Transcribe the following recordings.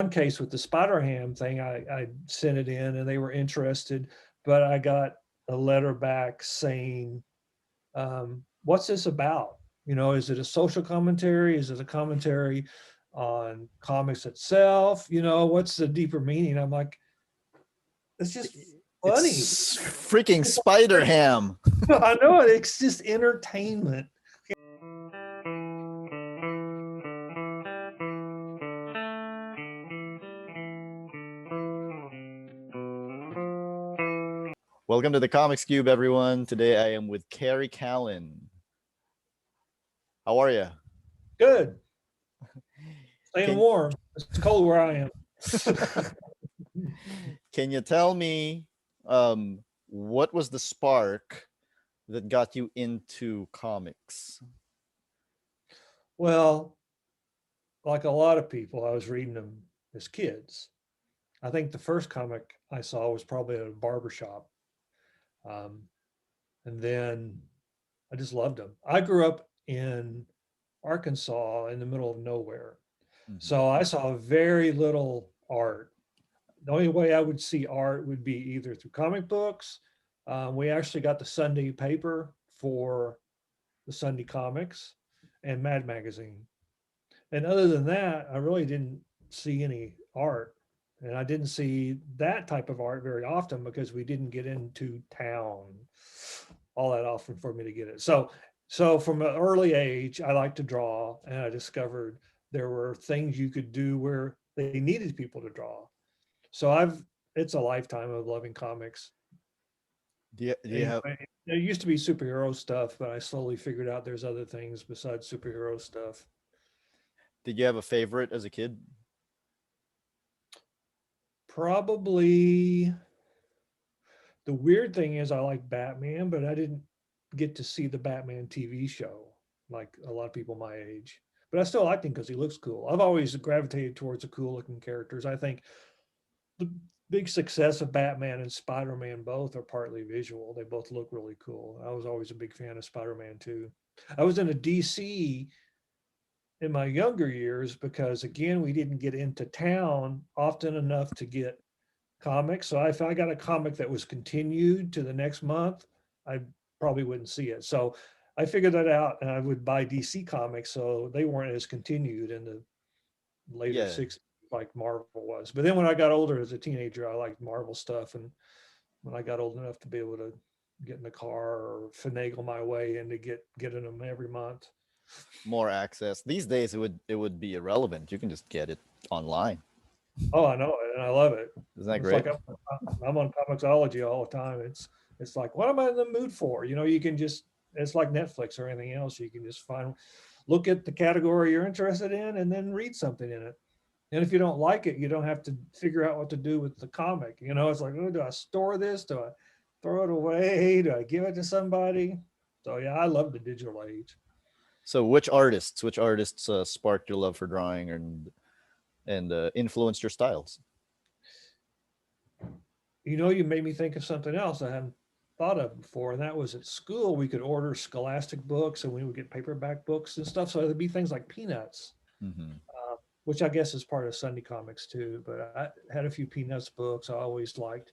case with the Spider Ham thing, I sent it in and they were interested, but I got a letter back saying, what's this about? Is it a social commentary? Is it a commentary on comics itself? What's the deeper meaning? I'm like, it's just funny. It's freaking Spider Ham. I know it. It's just entertainment. Welcome to the Comics Cube, everyone. Today I am with Kerry Callen. How are you? Good. Staying warm. It's cold where I am. Can you tell me what was the spark that got you into comics? Well, like a lot of people, I was reading them as kids. I think the first comic I saw was probably at a barbershop. And then I just loved them. I grew up in Arkansas in the middle of nowhere. Mhm. So I saw very little art. The only way I would see art would be either through comic books. We actually got the Sunday paper for the Sunday comics and Mad Magazine. And other than that, I really didn't see any art. And I didn't see that type of art very often because we didn't get into town all that often for me to get it. So from an early age, I liked to draw, and I discovered there were things you could do where they needed people to draw. So it's a lifetime of loving comics. Do you have It used to be superhero stuff, but I slowly figured out there's other things besides superhero stuff. Did you have a favorite as a kid? Probably the weird thing is I like Batman, but I didn't get to see the Batman TV show like a lot of people my age. But I still like him because he looks cool. I've always gravitated towards the cool looking characters. I think the big success of Batman and Spider-Man both are partly visual. They both look really cool. I was always a big fan of Spider-Man too. I was in a DC in my younger years because again, we didn't get into town often enough to get comics. So if I got a comic that was continued to the next month, I probably wouldn't see it. So I figured that out and I would buy DC comics. So they weren't as continued in the later Yeah. 60s like Marvel was. But then when I got older as a teenager, I liked Marvel stuff. And when I got old enough to be able to get in the car or finagle my way into getting them every month. More access. These days it would be irrelevant. You can just get it online. Oh, I know it, and I love it. Isn't that It's great? like I'm on Comixology all the time. It's like, what am I in the mood for? You can just, it's like Netflix or anything else. You can just look at the category you're interested in and then read something in it. And if you don't like it, you don't have to figure out what to do with the comic. It's like, oh, do I store this? Do I throw it away? Do I give it to somebody? So yeah, I love the digital age. So which artists sparked your love for drawing and influenced your styles? You made me think of something else I hadn't thought of before, and that was at school we could order Scholastic books, and we would get paperback books and stuff. So there'd be things like Peanuts, Mm-hmm. which I guess is part of Sunday Comics too. But I had a few Peanuts books. I always liked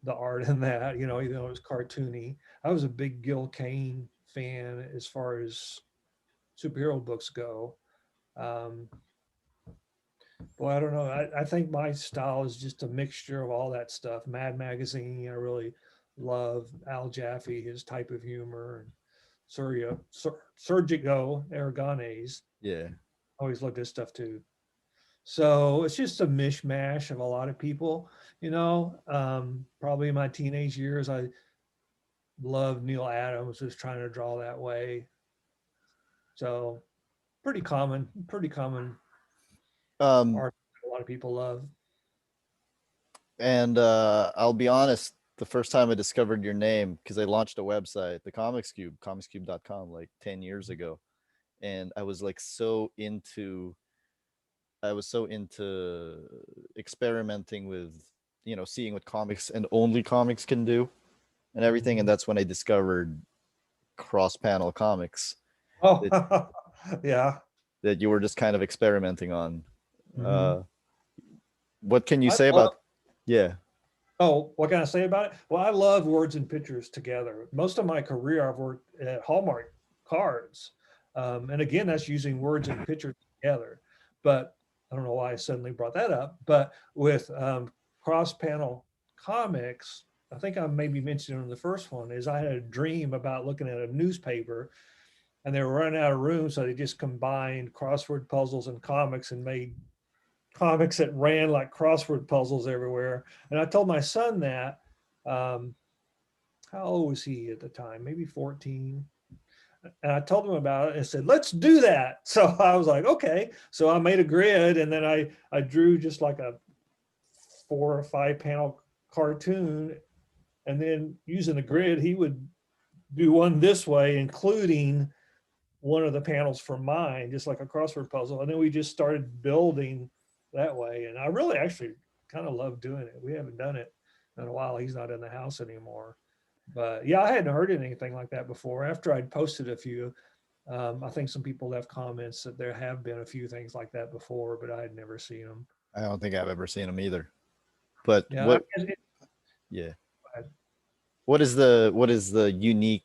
the art in that, even though it was cartoony. I was a big Gil Kane fan as far as superhero books go. Um, Boy, I don't know. I think my style is just a mixture of all that stuff. Mad Magazine, I really love Al Jaffe, his type of humor, and Sergio Aragonés. Yeah. Always loved his stuff too. So it's just a mishmash of a lot of people. Probably in my teenage years, I loved Neil Adams, was trying to draw that way. So pretty common Um, art that a lot of people love. and I'll be honest, the first time I discovered your name, because I launched a website, the Comics Cube, comicscube.com, like 10 years ago. And I was like I was so into experimenting with, seeing what comics and only comics can do and everything. And that's when I discovered cross panel comics Oh, that, yeah. that you were just kind of experimenting on. Mhm. What can you I say love, about? Yeah. oh, what can I say about it? Well, I love words and pictures together. Most of my career, I've worked at Hallmark cards. And again, that's using words and pictures together. But I don't know why I suddenly brought that up. But with cross panel comics, I think I maybe mentioned in the first one, is I had a dream about looking at a newspaper and they were running out of room. So they just combined crossword puzzles and comics and made comics that ran like crossword puzzles everywhere. And I told my son that. Um, how old was he at the time? Maybe 14. And I told him about it and said, let's do that. So I was like, okay. So I made a grid and then I drew just like a 4 or 5 panel cartoon. And then using the grid, he would do one this way, including one of the panels for mine, just like a crossword puzzle. And then we just started building that way. And I really actually kind of love doing it. We haven't done it in a while. He's not in the house anymore. But yeah, I hadn't heard anything like that before. After I'd posted a few, I think some people left comments that there have been a few things like that before, but I had never seen them. I don't think I've ever seen them either. But Yeah, what? Yeah. What is the unique?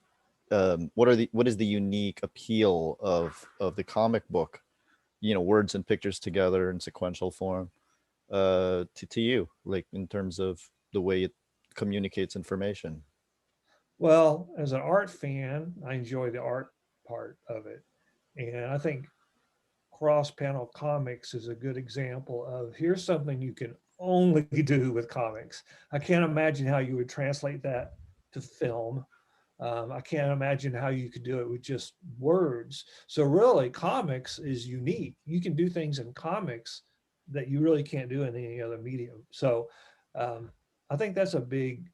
What is the unique appeal of the comic book? Words and pictures together in sequential form. To you, like in terms of the way it communicates information. well, as an art fan, I enjoy the art part of it. And I think cross panel comics is a good example of here's something you can only do with comics. I can't imagine how you would translate that to film. I can't imagine how you could do it with just words. So really, comics is unique. You can do things in comics that you really can't do in any other medium. So um, I think that's a big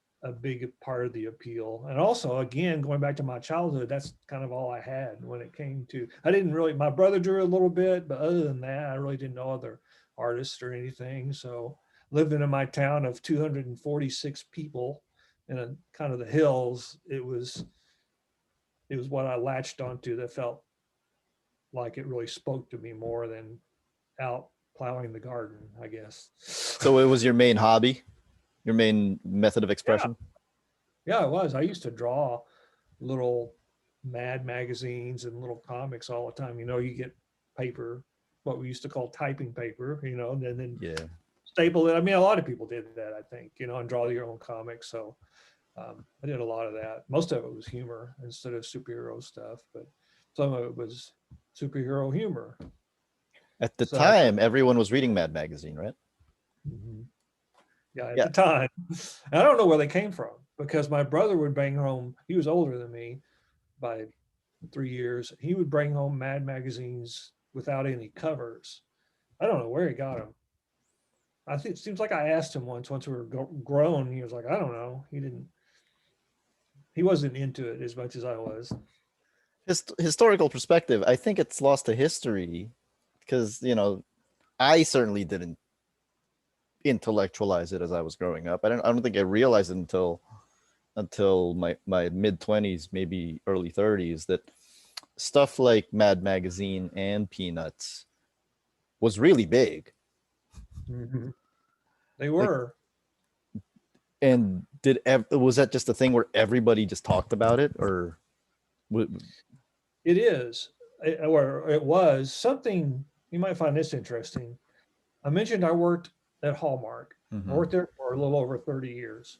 part of the appeal. And also, again, going back to my childhood, that's kind of all I had when it came to. I didn't really. My brother drew a little bit, but other than that, I really didn't know other artists or anything. So living in my town of 246 people in a kind of the hills, it was what I latched onto that felt like it really spoke to me more than out plowing the garden, I guess. So it was your main hobby, your main method of Yeah, expression. yeah, it was. I used to draw little Mad magazines and little comics all the time. You get paper, what we used to call typing paper, and then Yeah. staple it. I mean, a lot of people did that, I think, and draw your own comics. So I did a lot of that. Most of it was humor instead of superhero stuff, but some of it was superhero humor. At the So time, everyone was reading Mad Magazine, right? mhm. Yeah, at Yeah. the time, I don't know where they came from because my brother would bring home. He was older than me by 3 years. He would bring home Mad magazines without any covers. I don't know where he got them. I think it seems like I asked him once we were grown. He was like, I don't know. He didn't. He wasn't into it as much as I was. Historical perspective, I think it's lost to history because I certainly didn't intellectualize it as I was growing up. I don't think I realized it until my mid 20s, maybe early 30s, that stuff like Mad Magazine and Peanuts was really big. Mhm. They Like, were. and was that just a thing where everybody just talked about it, or It is, or it was something you might find this interesting. I mentioned I worked at Hallmark. I Mhm. worked there for a little over 30 years.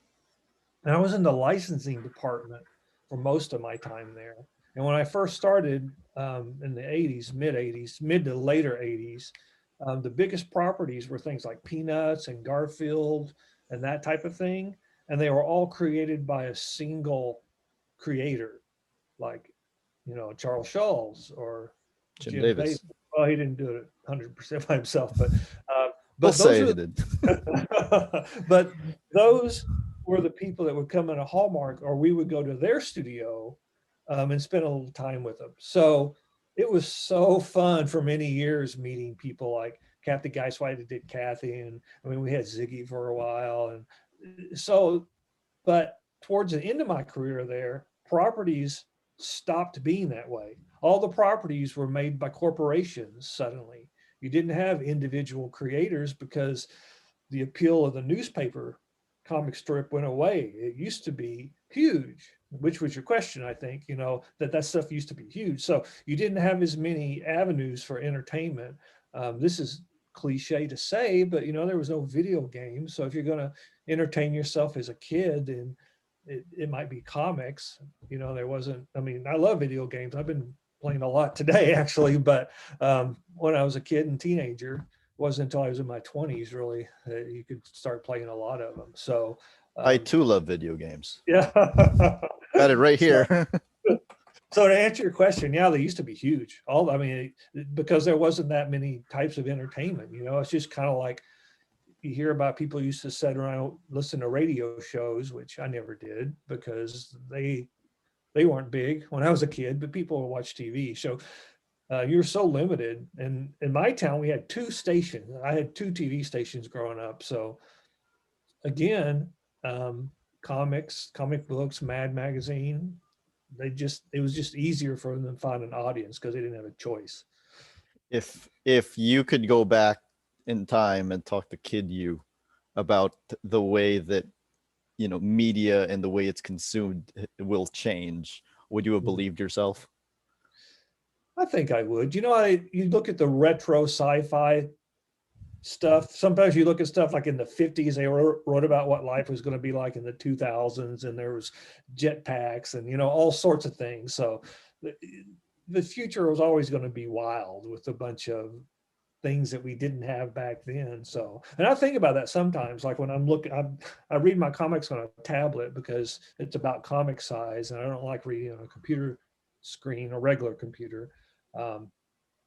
And I was in the licensing department for most of my time there. And when I first started in the 80s, mid 80s, mid to later 80s, the biggest properties were things like Peanuts and Garfield and that type of thing. And they were all created by a single creator, like, Charles Schultz or Jim Jim Bates. Davis? Well, he didn't do it 100% by himself, but uh, We'll but those say are he did. but those were the people that would come into Hallmark, or we would go to their studio and spend a little time with them. So it was so fun for many years meeting people like Kathy Geiswhite that did Kathy, and I mean we had Ziggy for a while, and so. But towards the end of my career there, properties stopped being that way. All the properties were made by corporations suddenly. You didn't have individual creators because the appeal of the newspaper comic strip went away. It used to be huge, which was your question, I think, that stuff used to be huge. So you didn't have as many avenues for entertainment. This is cliche to say, but there was no video games. So if you're going to entertain yourself as a kid, then it might be comics. There wasn't, I mean, I love video games. I've been playing a lot today, actually, but when I was a kid and teenager, wasn't until I was in my 20s really that you could start playing a lot of them. So I too love video games. yeah. Got it right So, here. so to answer your question, yeah, they used to be huge. Because there wasn't that many types of entertainment. It's just kind of like you hear about people used to sit around listen to radio shows, which I never did because they weren't big when I was a kid, but people would watch TV. So you're so limited. And in my town, we had 2 stations. I had 2 TV stations growing up. So again, comics, comic books, Mad Magazine, it was just easier for them to find an audience because they didn't have a choice. If you could go back in time and talk to kid you about the way that media and the way it's consumed will change, would you have believed yourself? I think I would. You look at the retro sci-fi stuff. Sometimes you look at stuff like in the 50s, they wrote about what life was going to be like in the 2000s, and there was jetpacks and all sorts of things. So the future was always going to be wild with a bunch of things that we didn't have back then. So, and I think about that sometimes, like when I'm looking, I read my comics on a tablet because it's about comic size, and I don't like reading on a computer screen, a regular computer.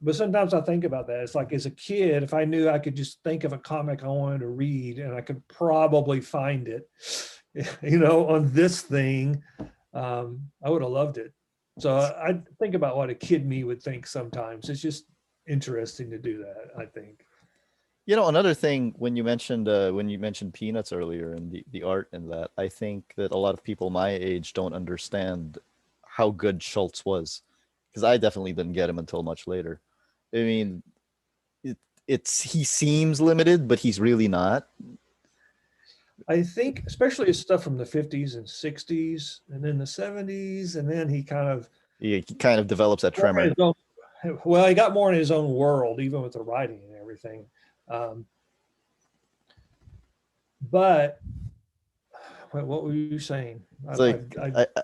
But sometimes I think about that. It's like as a kid, if I knew I could just think of a comic I wanted to read and I could probably find it, on this thing, I would have loved it. So I think about what a kid me would think sometimes. It's just interesting to do that, I think. Another thing, when you mentioned Peanuts earlier and the art and that, I think that a lot of people my age don't understand how good Schultz was, because I definitely didn't get him until much later. I mean, he seems limited, but he's really not. I think, especially his stuff from the 50s and 60s, and then the 70s, and then he kind of He kind of develops that tremor. Well, he got more in his own world, even with the writing and everything. But what were you saying? It's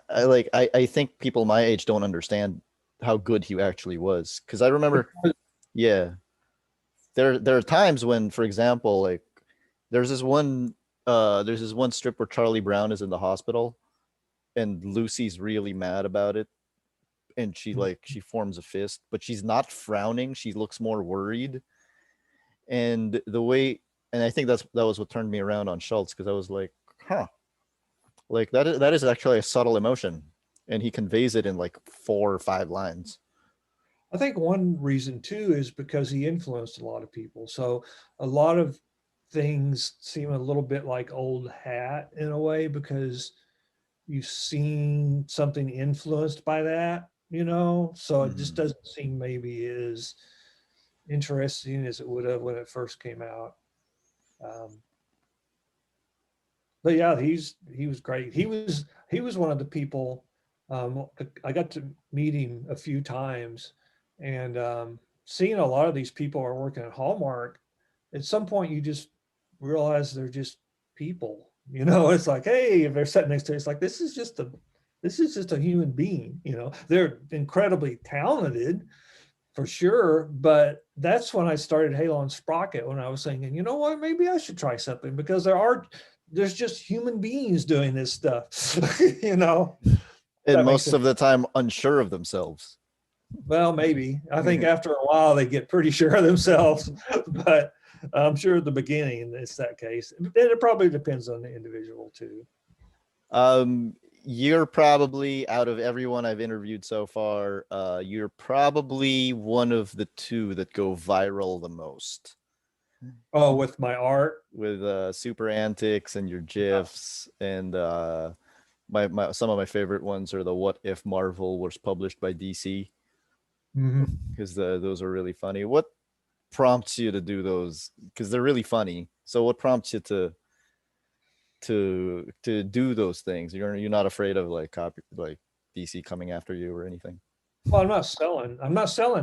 I think people my age don't understand how good he actually was, because I remember, yeah, there are times when, for example, like there's this one strip where Charlie Brown is in the hospital, and Lucy's really mad about it, and she forms a fist, but she's not frowning. She looks more worried, and I think that was what turned me around on Schultz, because I was like, huh, like that is actually a subtle emotion, and he conveys it in like 4 or 5 lines. I think one reason too is because he influenced a lot of people. So a lot of things seem a little bit like old hat in a way because you've seen something influenced by that, so it just doesn't seem maybe as interesting as it would have when it first came out. But yeah, he was great. He was one of the people. I got to meet him a few times, and seeing a lot of these people are working at Hallmark. At some point, you just realize they're just people. It's like, hey, if they're sitting next to you, it's like this is just a human being. They're incredibly talented for sure. But that's when I started Halo and Sprocket, when I was thinking, you know what, maybe I should try something, because there's just human beings doing this stuff, And most of the time unsure of themselves. Well, maybe. I think after a while they get pretty sure of themselves, but I'm sure at the beginning it's that case. And it probably depends on the individual too. You're probably, out of everyone I've interviewed so far, you're probably one of the 2 that go viral the most. Oh, with my art? With Super Antics and your GIFs, and my some of my favorite ones are the What If Marvel was published by DC, because those are really funny. What prompts you to do those? Because they're really funny. So what prompts you to do those things? You're not afraid of like DC coming after you or anything? Well, I'm not selling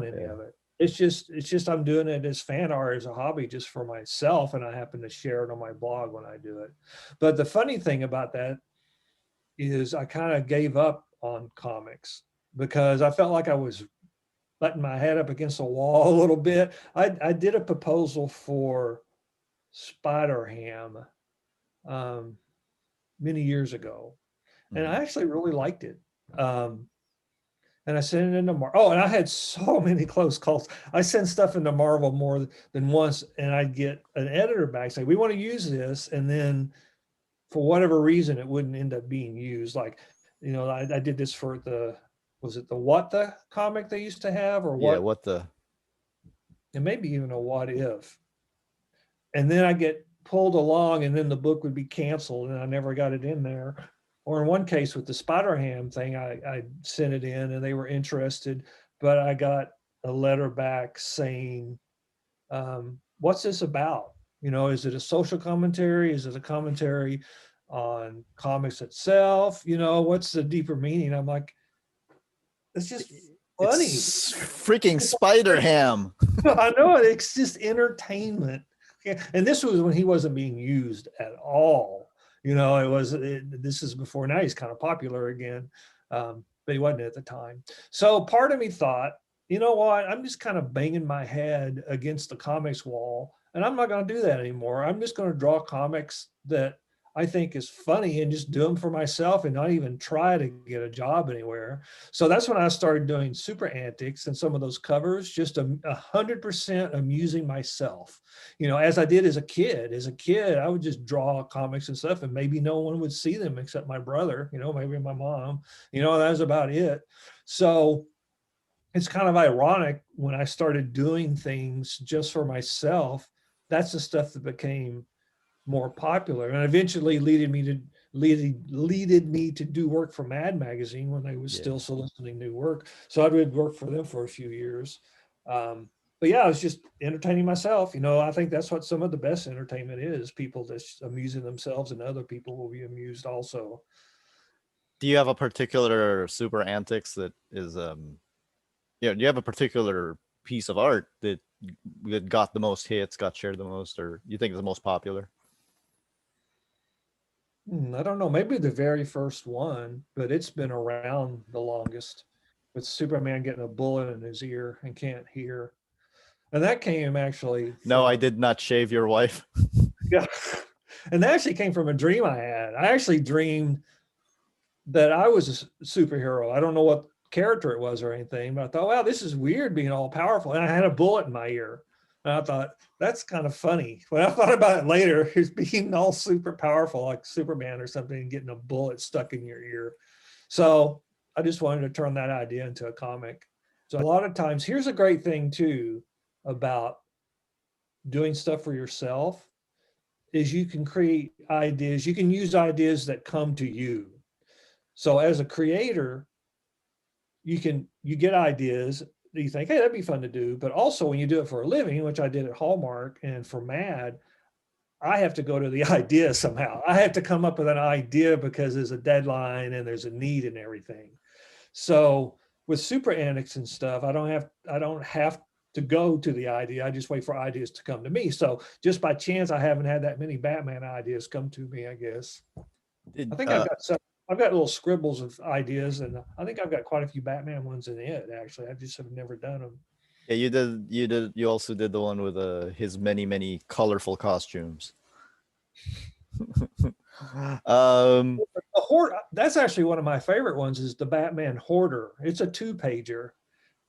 any Yeah. of it. It's just I'm doing it as fan art, as a hobby, just for myself, and I happen to share it on my blog when I do it. But the funny thing about that is I kind of gave up on comics because I felt like I was butting my head up against the wall a little bit. I did a proposal for Spider Ham many years ago, and I actually really liked it. And I sent it into Marvel. Oh, and I had so many close calls. I sent stuff into Marvel more than once, and I'd get an editor back say, "We want to use this," and then for whatever reason, it wouldn't end up being used. Like, I did this for was it the What the comic they used to have, or Yeah, what? what the And maybe even a What If. And then I get pulled along, and then the book would be canceled, and I never got it in there. Or in one case with the Spider Ham thing, I sent it in and they were interested, but I got a letter back saying, what's this about? Is it a social commentary? Is it a commentary on comics itself? What's the deeper meaning? I'm like, it's just funny. it's freaking Spider Ham. I know it. It's just entertainment. And this was when he wasn't being used at all. This is before, now he's kind of popular again, but he wasn't at the time. So part of me thought, you know what, I'm just kind of banging my head against the comics wall, and I'm not going to do that anymore. I'm just going to draw comics that I think is funny and just do them for myself and not even try to get a job anywhere. So that's when I started doing Super Antics and some of those covers, just 100% amusing myself. As I did as a kid. As a kid, I would just draw comics and stuff, and maybe no one would see them except my brother, maybe my mom, that was about it. So it's kind of ironic when I started doing things just for myself, that's the stuff that became more popular and eventually leaded me to do work for Mad Magazine when they was still soliciting new work. So I did work for them for a few years. But yeah, I was just entertaining myself. I think that's what some of the best entertainment is, people just amusing themselves, and other people will be amused also. Do you have a particular Super Antics that is do you have a particular piece of art that got the most hits, got shared the most, or you think is the most popular? I don't know, maybe the very first one, but it's been around the longest, with Superman getting a bullet in his ear and can't hear. And that came actually No, I did not shave your wife. Yeah. And that actually came from a dream I had. I actually dreamed that I was a superhero. I don't know what character it was or anything, but I thought, wow, this is weird being all powerful. And I had a bullet in my ear. And I thought, that's kind of funny. When I thought about it later, it's being all super powerful, like Superman or something, and getting a bullet stuck in your ear. So I just wanted to turn that idea into a comic. So a lot of times, here's a great thing too about doing stuff for yourself, is you can create ideas. You can use ideas that come to you. So as a creator, you get ideas that you think, hey, that'd be fun to do. But also when you do it for a living, which I did at Hallmark and for Mad, I have to go to the idea somehow. I have to come up with an idea because there's a deadline and there's a need and everything. So with Super Antics and stuff, I don't have to go to the idea. I just wait for ideas to come to me. So just by chance, I haven't had that many Batman ideas come to me, I guess. I think I've got little scribbles of ideas, and I think I've got quite a few Batman ones in it, actually. I just have never done them. Yeah, you also did the one with his many colorful costumes. The Hoarder, that's actually one of my favorite ones, is the Batman Hoarder. It's a 2-pager,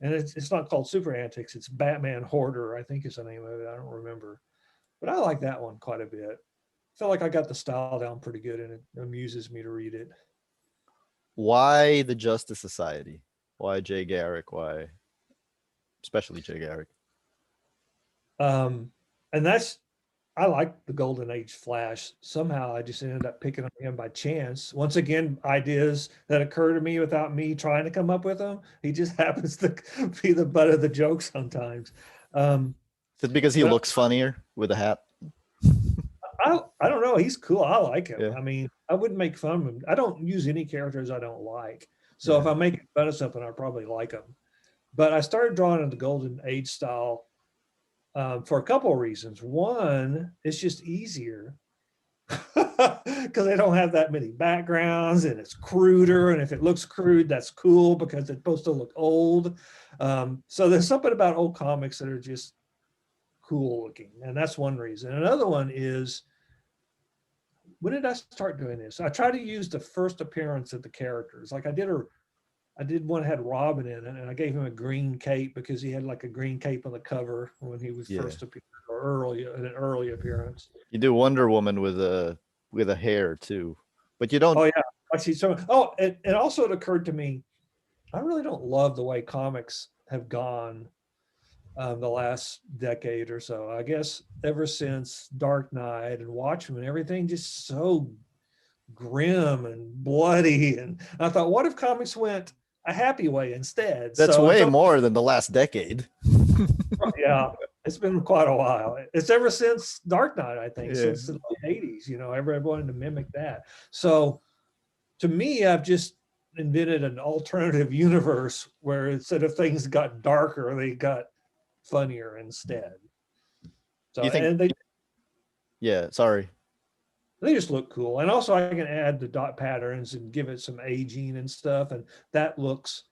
and it's not called Super Antics. It's Batman Hoarder, I think is the name of it. I don't remember, but I like that one quite a bit. I feel like I got the style down pretty good, and it amuses me to read it. Why the Justice Society? Why Jay Garrick? Why especially Jay Garrick? And I like the Golden Age Flash. Somehow I just ended up picking on him by chance. Once again, ideas that occur to me without me trying to come up with them. He just happens to be the butt of the joke sometimes. Is it because he looks funnier with a hat? I don't know. He's cool. I like him. Yeah, I mean, I wouldn't make fun of him. I don't use any characters I don't like. So if yeah, I'm making fun of something, I probably like them. But I started drawing in the Golden Age style for a couple of reasons. One, it's just easier because they don't have that many backgrounds and it's cruder. And if it looks crude, that's cool because it's supposed to look old. So there's something about old comics that are just cool looking. And that's one reason. Another one is, when did I start doing this? I try to use the first appearance of the characters. Like I did one that had Robin in it, and I gave him a green cape because he had like a green cape on the cover when he was yeah. first appeared, or early, an early appearance. You do Wonder Woman with a hair too, but you don't. Oh yeah, I see. So and also it occurred to me, I really don't love the way comics have gone the last decade or so. I guess ever since Dark Knight and Watchmen, everything just so grim and bloody. And I thought, what if comics went a happy way instead? That's So way until, more than the last decade. yeah, it's been quite a while. It's ever since Dark Knight, I think, Yeah. since the late 80s, everybody wanted to mimic that. So to me, I've just invented an alternative universe where instead of things got darker, they got funnier instead. So, You think? and Yeah. Sorry. they just look cool. And also I can add the dot patterns and give it some aging and stuff. And that looks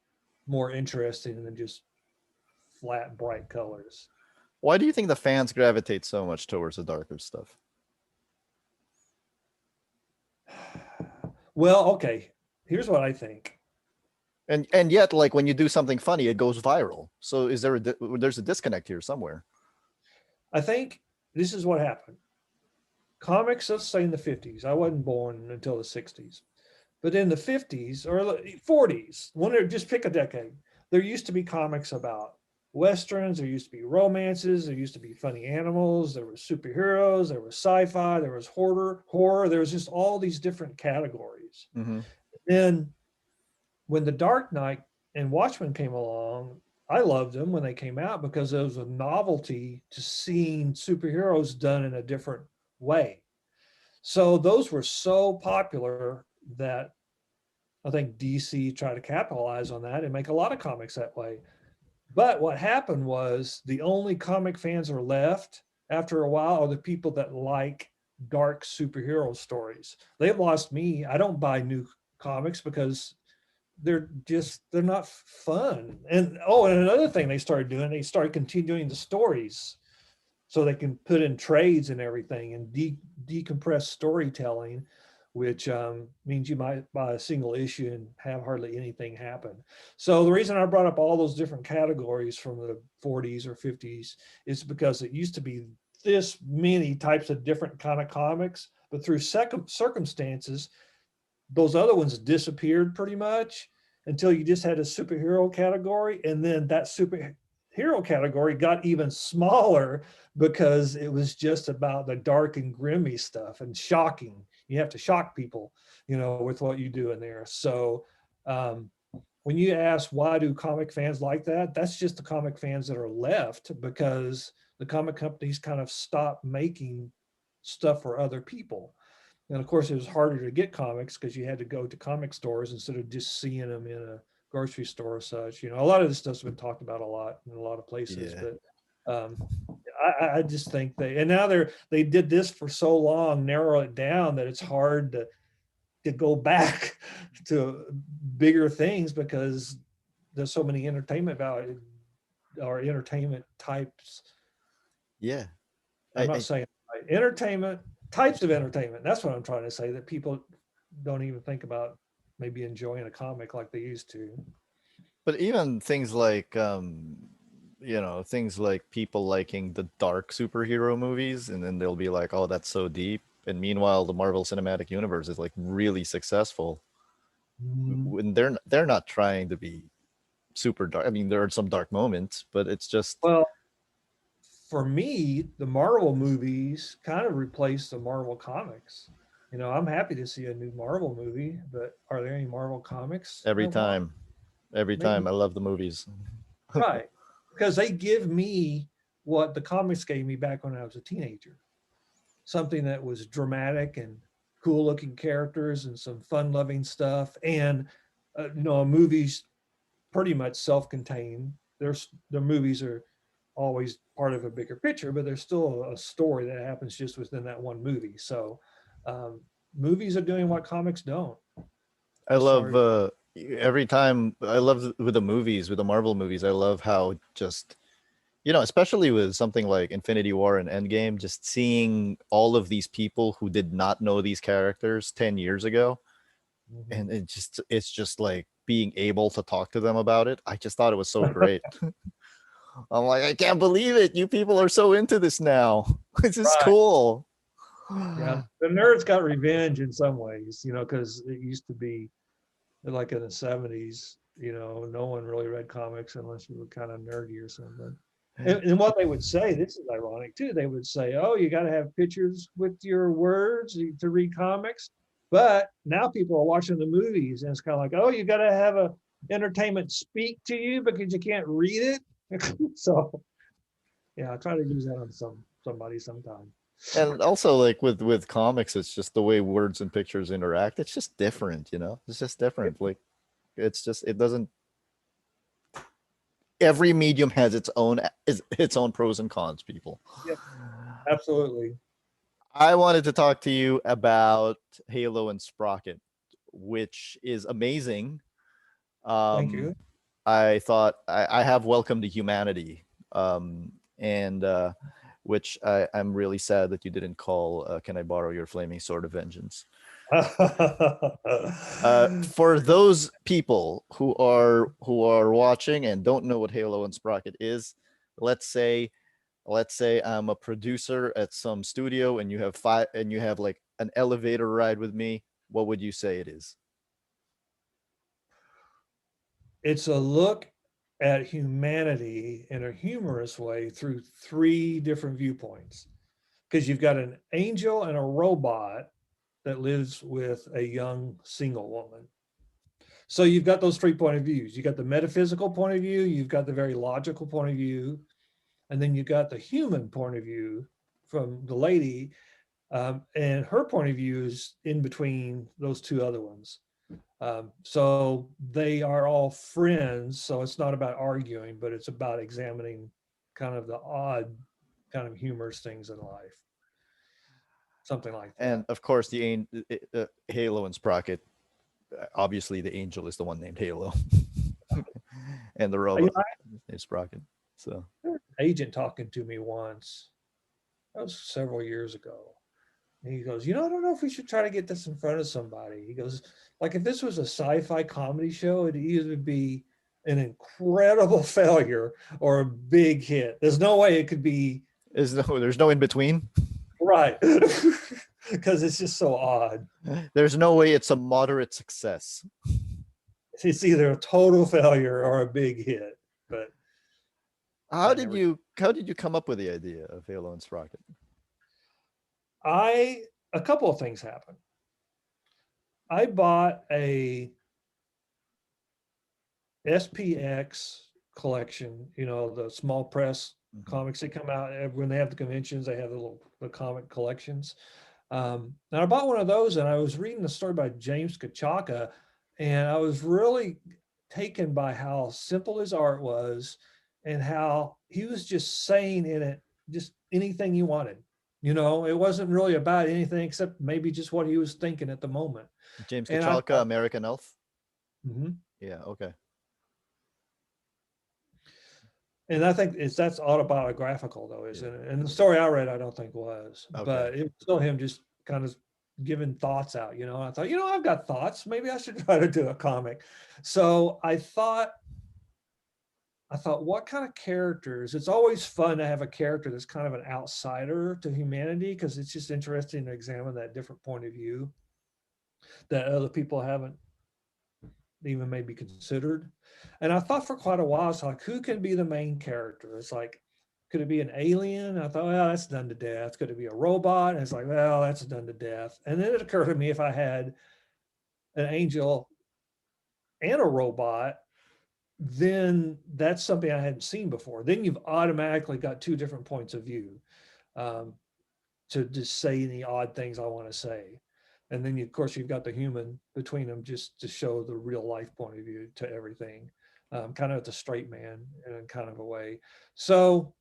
more interesting than just flat, bright colors. Why do you think the fans gravitate so much towards the darker stuff? Well, okay. Here's what I think. And yet, like when you do something funny, it goes viral. So is there there's a disconnect here somewhere? I think this is what happened. Comics, let's say in the 50s, I wasn't born until the 60s, but in the 50s or 40s, just pick a decade, there used to be comics about Westerns, there used to be romances, there used to be funny animals, there were superheroes, there was sci-fi, there was horror, there was just all these different categories. Mm-hmm. Then when the Dark Knight and Watchmen came along, I loved them when they came out because there was a novelty to seeing superheroes done in a different way. So those were so popular that I think DC tried to capitalize on that and make a lot of comics that way. But what happened was the only comic fans are left after a while are the people that like dark superhero stories. They've lost me. I don't buy new comics because they're not fun. And and another thing they started doing, they started continuing the stories so they can put in trades and everything and decompress storytelling, which means you might buy a single issue and have hardly anything happen. So the reason I brought up all those different categories from the 40s or 50s is because it used to be this many types of different kind of comics, but through circumstances, those other ones disappeared pretty much until you just had a superhero category. And then that superhero category got even smaller because it was just about the dark and grimy stuff and shocking. You have to shock people, with what you do in there. So when you ask why do comic fans like that, that's just the comic fans that are left because the comic companies kind of stopped making stuff for other people. And of course, it was harder to get comics because you had to go to comic stores instead of just seeing them in a grocery store or such. A lot of this stuff's been talked about a lot in a lot of places, Yeah. but I just think and now they did this for so long, narrow it down that it's hard to go back to bigger things because there's so many entertainment value or entertainment types. Yeah. I'm not I saying entertainment types of entertainment. That's what I'm trying to say, that people don't even think about maybe enjoying a comic like they used to. but even things like things like people liking the dark superhero movies, and then they'll be like, "Oh, that's so deep." And meanwhile, the Marvel Cinematic Universe is like really successful. When they're not trying to be super dark. I mean, there are some dark moments, but it's just Well, for me, the Marvel movies kind of replaced the Marvel comics. I'm happy to see a new Marvel movie, but are there any Marvel comics I every want? time. Every Maybe time I love the movies. right, because they give me what the comics gave me back when I was a teenager. something that was dramatic and cool looking characters and some fun loving stuff. And, a movie's pretty much self contained. The movies are always part of a bigger picture, but there's still a story that happens just within that one movie. So, um, movies are doing what comics don't. I As far love as every time I love with the movies, with the Marvel movies, I love how just especially with something like Infinity War and Endgame, just seeing all of these people who did not know these characters 10 years ago, Mhm. and it's just like being able to talk to them about it. I just thought it was so great. I'm like, I can't believe it. You people are so into this now. This is Right. cool. Yeah. The nerds got revenge in some ways, because it used to be like in the 70s, no one really read comics unless you were kind of nerdy or something. And what they would say, this is ironic too, they would say, oh, you got to have pictures with your words to read comics. But now people are watching the movies and it's kind of like, oh, you got to have a entertainment speak to you because you can't read it. So yeah, I try to use that on somebody sometime. And also, like with comics, it's just the way words and pictures interact. It's just different, It's just different. Like it's just it doesn't. Every medium has its own pros and cons. People. Yeah, absolutely. I wanted to talk to you about Halo and Sprocket, which is amazing. Thank Um, you. I thought I have Welcome to Humanity, and which I'm really sad that you didn't call Can I Borrow Your Flaming Sword of Vengeance? For those people who are watching and don't know what Halo and Sprocket is, let's say I'm a producer at some studio and you have like an elevator ride with me. What would you say it is? It's a look at humanity in a humorous way through three different viewpoints. Because you've got an angel and a robot that lives with a young single woman. So you've got those three point of views. You got the metaphysical point of view, you've got the very logical point of view, and then you got the human point of view from the lady. And her point of view is in between those two other ones. So they are all friends. So it's not about arguing, but it's about examining kind of the odd, kind of humorous things in life. Something like And that. of course, Halo and Sprocket. Obviously, the angel is the one named Halo, and the You robot know, is Sprocket. So I had an agent talking to me once. That was several years ago. And he goes, I don't know if we should try to get this in front of somebody. He goes, like, if this was a sci-fi comedy show, it'd either be an incredible failure or a big hit. There's no way it could be there's no in between. right. Because it's just so odd. There's no way it's a moderate success. It's either a total failure or a big hit. But How I did never you how did you come up with the idea of Halo and Sprocket? I a couple of things happened. I bought a SPX collection, the small press comics that come out when they have the conventions, they have the comic collections. And I bought one of those and I was reading the story by James Kachaka and I was really taken by how simple his art was and how he was just saying in it just anything he wanted. It wasn't really about anything except maybe just what he was thinking at the moment. James And I Kachalka, thought, American Elf. mhm. Yeah. Okay. And I think that's autobiographical though, Yeah. isn't it? And the story I read, I don't think was, Okay. but it was still him just kind of giving thoughts out. I thought, I've got thoughts. Maybe I should try to do a comic. So I thought, what kind of characters? It's always fun to have a character that's kind of an outsider to humanity because it's just interesting to examine that different point of view that other people haven't even maybe considered. And I thought for quite a while, it's like, who can be the main character? It's like, could it be an alien? I thought, well, that's done to death. Could it be a robot? And it's like, well, that's done to death. And then it occurred to me if I had an angel and a robot, then that's something I hadn't seen before. Then you've automatically got two different points of view. Um, to just say any odd things I want to say. And then, of course, you've got the human between them just to show the real life point of view to everything, kind of the straight man in kind of a way. So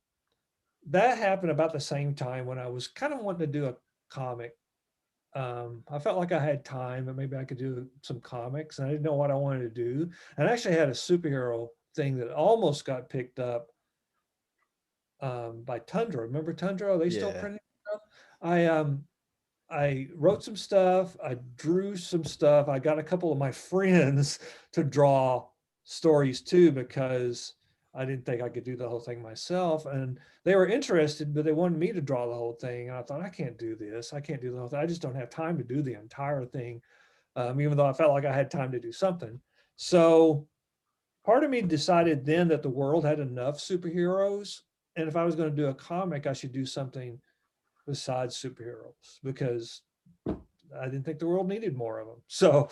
that happened about the same time when I was kind of wanting to do a comic. I felt like I had time and maybe I could do some comics, and I didn't know what I wanted to do. And I actually had a superhero thing that almost got picked up by Tundra. Remember Tundra? Are they still Yeah. printing stuff? I wrote some stuff. I drew some stuff. I got a couple of my friends to draw stories too, because I didn't think I could do the whole thing myself. And they were interested, but they wanted me to draw the whole thing. And I thought, I can't do this. I can't do the whole thing. I just don't have time to do the entire thing, even though I felt like I had time to do something. So part of me decided then that the world had enough superheroes. And if I was going to do a comic, I should do something besides superheroes, because I didn't think the world needed more of them. So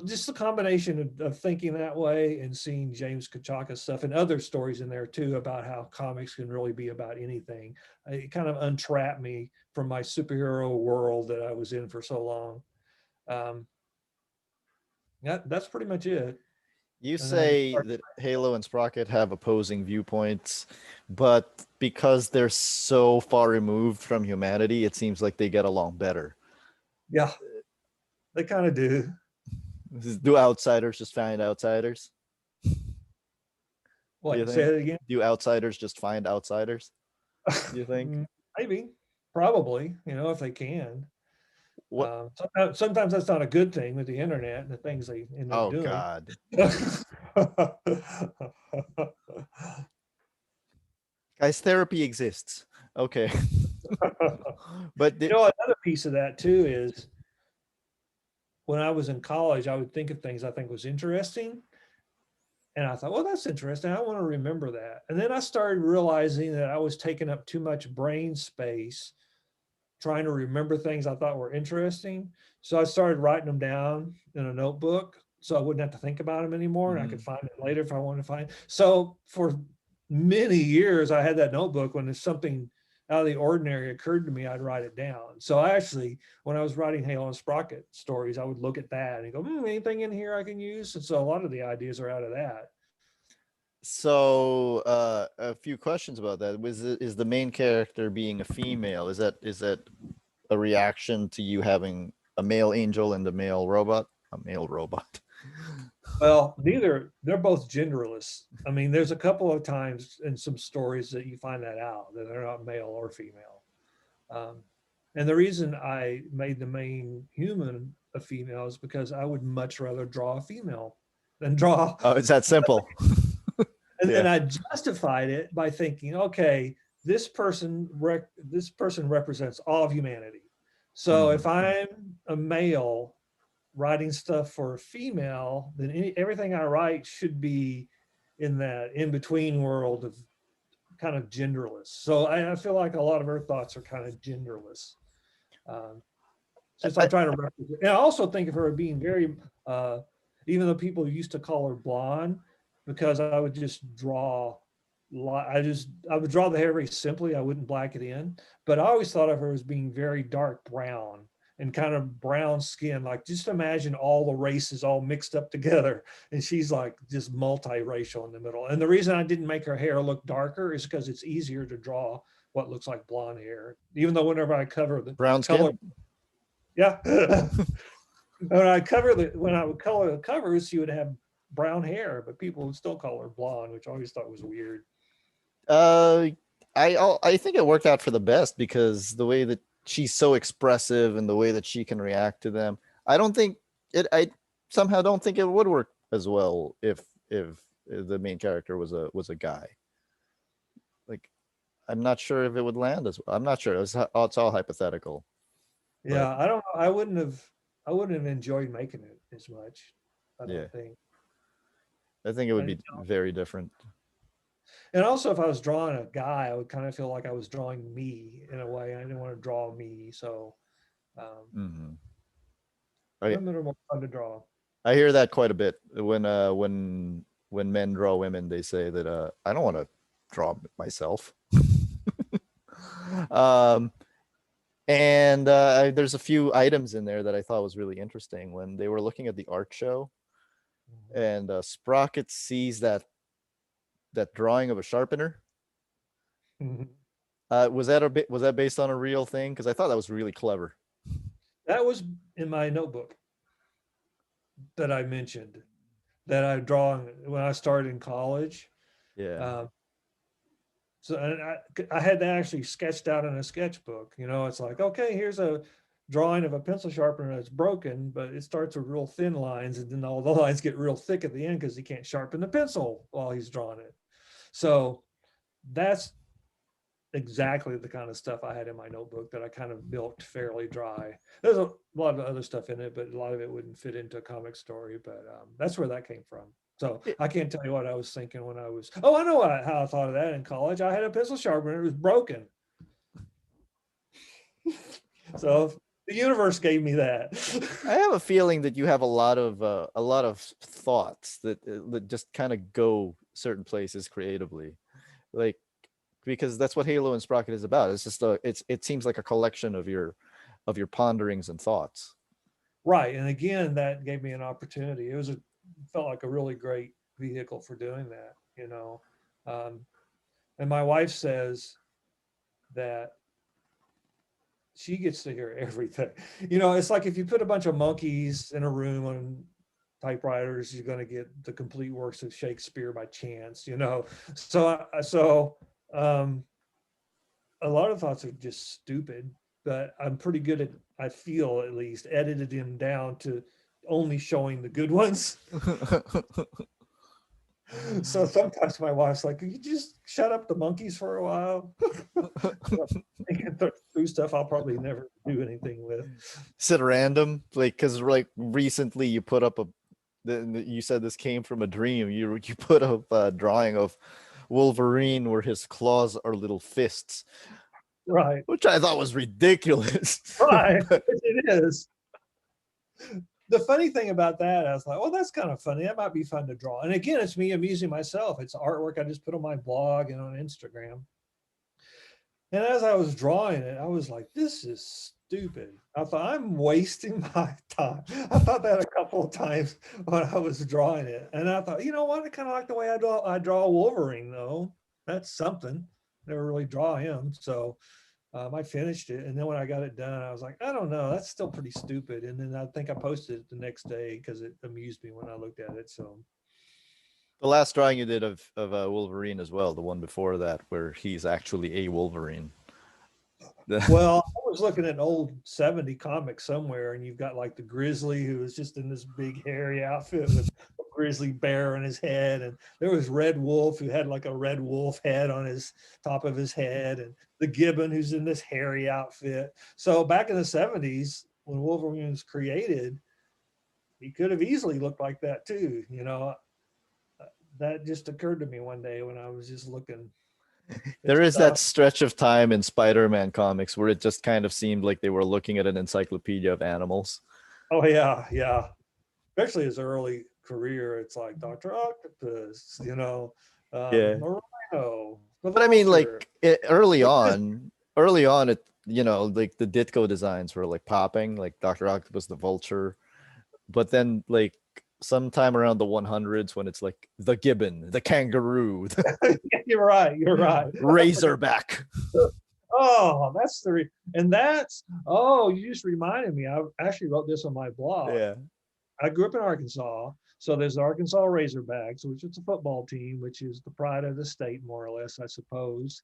just the combination of thinking that way and seeing James Kachaka's stuff and other stories in there too about how comics can really be about anything. It kind of untrapped me from my superhero world that I was in for so long. Um, that's pretty much it. You And then I just say started, that Halo and Sprocket have opposing viewpoints, but because they're so far removed from humanity, it seems like they get along better. yeah, they kind of do. Do outsiders just find outsiders? Do you What, say think? it again? Do outsiders just find outsiders? Do you think? Maybe, probably, if they can. What? Sometimes that's not a good thing with the internet and the things they end up Oh doing. God. Guys, therapy exists. Okay. But Another piece of that too is when I was in college, I would think of things I think was interesting. And I thought, well, that's interesting. I want to remember that. And then I started realizing that I was taking up too much brain space trying to remember things I thought were interesting. So I started writing them down in a notebook so I wouldn't have to think about them anymore, and I could find it later if I wanted to find it. So for many years, I had that notebook. When there's something out of the ordinary occurred to me, I'd write it down. So I actually, when I was writing Halo and Sprocket stories, I would look at that and go, anything in here I can use? And so a lot of the ideas are out of that. so a few questions about that. Is the main character being a female? Is that a reaction to you having a male angel and a male robot? A male robot. Well, they're both genderless. I mean, there's a couple of times in some stories that you find that out, that they're not male or female. Um, and the reason I made the main human a female is because I would much rather draw a female than draw. Oh, it's that simple. And then Yeah. I justified it by thinking, okay, this person represents all of humanity. So if I'm a male writing stuff for a female, then everything I write should be in that in between world of kind of genderless. So I feel like a lot of her thoughts are kind of genderless. Um, since I, I'm trying to represent, and I also think of her as being very, even though people used to call her blonde, because I would just draw, I would draw the hair very simply. I wouldn't black it in, but I always thought of her as being very dark brown and kind of brown skin. Like just imagine all the races all mixed up together, and she's like just multiracial in the middle. And the reason I didn't make her hair look darker is because it's easier to draw what looks like blonde hair, even though whenever I cover the brown color, skin. yeah. When I would color the covers, she would have brown hair, but people would still call her blonde, which I always thought was weird. Uh, I think it worked out for the best because the way that she's so expressive and the way that she can react to them, I don't think it. I somehow don't think it would work as well if the main character was a guy. Like, I'm not sure if it would land as well. I'm not sure. It's all hypothetical. But Yeah, I don't know. I wouldn't have enjoyed making it as much. I yeah, don't think. I think it would And, be very different. and also, if I was drawing a guy, I would kind of feel like I was drawing me in a way. I didn't want to draw me, so Hmm. I women are more fun to draw. I hear that quite a bit when men draw women. They say that I don't want to draw myself. um, And there's a few items in there that I thought was really interesting when they were looking at the art show, and Sprocket sees that drawing of a sharpener. Mhm. Was that based on a real thing? Because I thought that was really clever. That was in my notebook that I mentioned that I drawn when I started in college. Yeah. Um, so and I had that actually sketched out in a sketchbook. You know, it's like, okay, here's a drawing of a pencil sharpener that's broken, but it starts with real thin lines, and then all the lines get real thick at the end because he can't sharpen the pencil while he's drawing it. So that's exactly the kind of stuff I had in my notebook that I kind of built fairly dry. There's a lot of other stuff in it, but a lot of it wouldn't fit into a comic story. But that's where that came from. So It- I can't tell you what I was thinking when I was. Oh, I know how I thought of that in college. I had a pencil sharpener; it was broken. So the universe gave me that. I have a feeling that you have a lot of thoughts that just kind of go certain places creatively, like because that's what Halo and Sprocket is about. It's just it seems like a collection of your ponderings and thoughts. Right, and again, that gave me an opportunity. Felt like a really great vehicle for doing that. You know, um, and my wife says that she gets to hear everything. You know, it's like if you put a bunch of monkeys in a room on typewriters, you're going to get the complete works of Shakespeare by chance. You know, so a lot of thoughts are just stupid, but I'm pretty good at, I feel at least, edited them down to only showing the good ones. So sometimes my wife's like, "Can you just shut up the monkeys for a while?" Thinking through stuff I'll probably never do anything with. Is it random? Like, because like recently you put up you said this came from a dream. You put up a drawing of Wolverine where his claws are little fists, Right, which I thought was ridiculous. right. It is. The funny thing about that, I was like, well, that's kind of funny. That might be fun to draw. And again, it's me amusing myself. It's artwork I just put on my blog and on Instagram. And as I was drawing it, I was like, this is stupid. I thought, I'm wasting my time. I thought that a couple of times when I was drawing it. And I thought, you know what? I kind of like the way I draw Wolverine, though. That's something. Never really draw him. So I finished it. And then when I got it done, I was like, I don't know. That's still pretty stupid. And then I think I posted it the next day because it amused me when I looked at it. So The last drawing you did of Wolverine as well, the one before that, where he's actually a Wolverine. well, I was looking at an old 70 comic somewhere, and you've got like the Grizzly who was just in this big hairy outfit with a grizzly bear on his head. And there was Red Wolf who had like a red wolf head on his top of his head, and the Gibbon who's in this hairy outfit. So back in the 70s, when Wolverine was created, he could have easily looked like that too. You know, that just occurred to me one day when I was just looking at There is that stuff. stretch of time in Spider-Man comics where it just kind of seemed like they were looking at an encyclopedia of animals. Oh yeah, yeah. Especially his early career, it's like Dr. Octopus, you know, Yeah. the Rhino, the But I mean, Vulture. like It just early on, it like the Ditko designs were like popping, like Doctor Octopus, the Vulture. But then, like sometime around the 100s, when it's like the Gibbon, the Kangaroo, the you're right, you're right. Razorback. Oh, that's and that's oh, you just reminded me. I actually wrote this on my blog. Yeah, I grew up in Arkansas, so there's the Arkansas Razorbacks, which is a football team, which is the pride of the state, more or less, I suppose.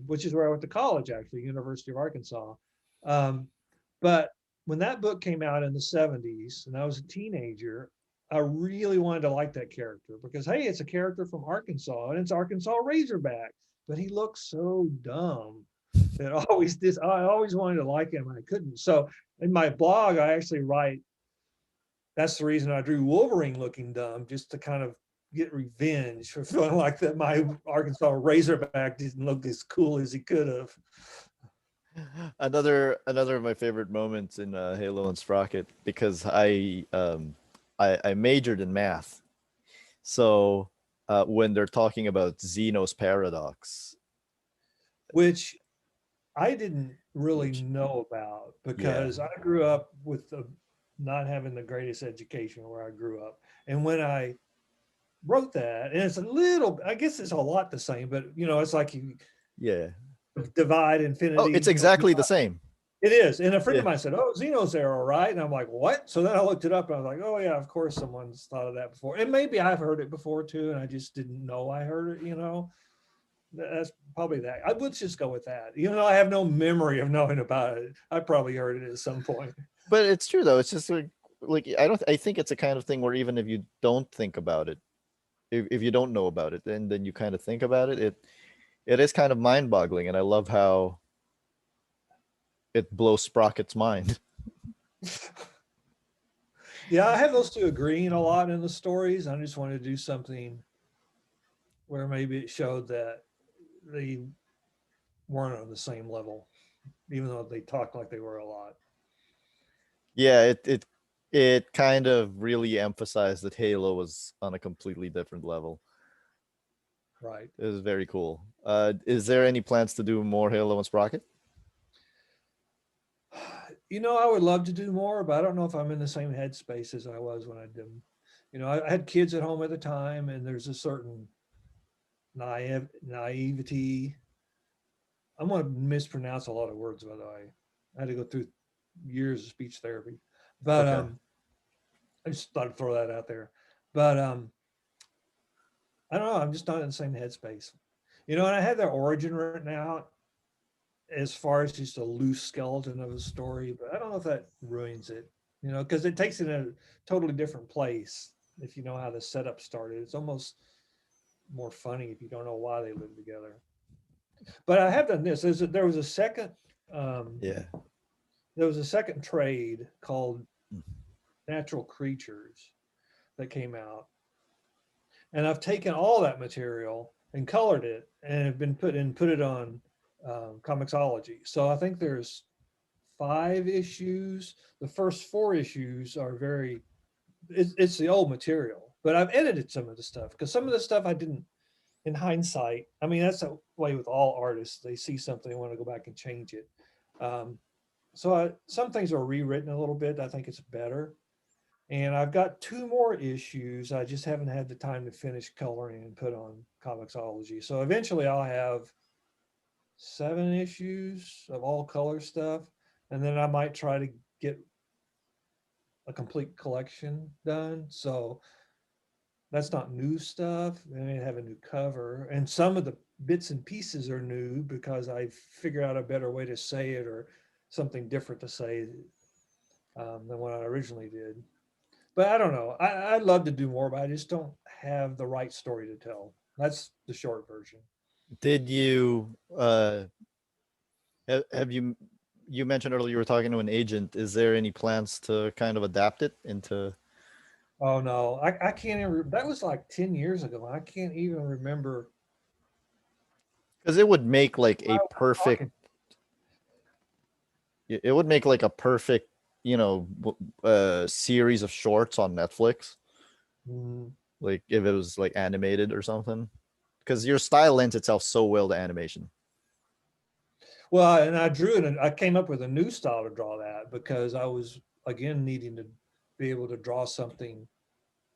Which is where I went to college, actually, University of Arkansas. Um, but when that book came out in the 70s and I was a teenager, I really wanted to like that character because, hey, it's a character from Arkansas and it's Arkansas Razorback, but he looks so dumb that I always wanted to like him and I couldn't. So in my blog, I actually write, that's the reason I drew Wolverine looking dumb, just to kind of get revenge for feeling like that my Arkansas Razorback didn't look as cool as he could have. another of my favorite moments in Halo and Sprocket, because I majored in math, so when they're talking about Xenos paradox, Which I didn't really which know about yeah, because I grew up with not having the greatest education where I grew up. And when I wrote that, and it's a little, I guess it's a lot the same, but it's like you yeah. divide Oh, it's infinity. exactly the same. It is. And a friend Yeah. of mine said, "Oh, Xenos arrow, right?" And I'm like, "What?" So then I looked it up and I was like, "Oh, yeah, of course someone's thought of that before." And maybe I've heard it before too. And I just didn't know I heard it. That's probably that. I would just go with that. Even though I have no memory of knowing about it, I probably heard it at some point. But it's true though. It's just like I don't. I think it's a kind of thing where even if you don't think about it, if you don't know about it, then you kind of think about it. It is kind of mind boggling, and I love how it blows Sprocket's mind. Yeah, I have those two agreeing a lot in the stories. I just wanted to do something where maybe it showed that they weren't on the same level, even though they talked like they were a lot. Yeah, it kind of really emphasized that Halo was on a completely different level. Right. It was very cool. Is there any plans to do more Halo and Sprocket? I would love to do more, but I don't know if I'm in the same headspace as I was when I did them. I had kids at home at the time, and there's a certain naivety. I'm going to mispronounce a lot of words, by the way. I had to go through years of speech therapy, but Okay. I just thought I'd throw that out there. But I don't know. I'm just not in the same headspace. And I had their origin written out as far as just a loose skeleton of a story, but I don't know if that ruins it. Because it takes it in a totally different place if you know how the setup started. It's almost more funny if you don't know why they live together. But I have done this. There was a second. Um, Yeah. there was a second trade called Natural Creatures that came out, and I've taken all that material and colored it and have been put it on Comixology. So I think there's 5 issues. The first 4 issues are it's the old material, but I've edited some of the stuff because some of the stuff I didn't, in hindsight. I mean, that's the way with all artists. They see something, they want to go back and change it. Um, some things are rewritten a little bit. I think it's better. And I've got 2 more issues. I just haven't had the time to finish coloring and put on Comixology. So eventually I'll have 7 issues of all color stuff. And then I might try to get a complete collection done. So that's not new stuff. They may have a new cover. And some of the bits and pieces are new because I figured out a better way to say it or something different to say than what I originally did. But I don't know. I'd love to do more, but I just don't have the right story to tell. That's the short version. Did you have you mentioned earlier you were talking to an agent? Is there any plans to kind of adapt it into? Oh no, I can't even. That was like 10 years ago. I can't even remember. Because it would make like I a was perfect. talking. It would make like a perfect, series of shorts on Netflix. Mm, Like if it was like animated or something. Because your style lends itself so well to animation. well, and I drew it, and I came up with a new style to draw that because I was again needing to be able to draw something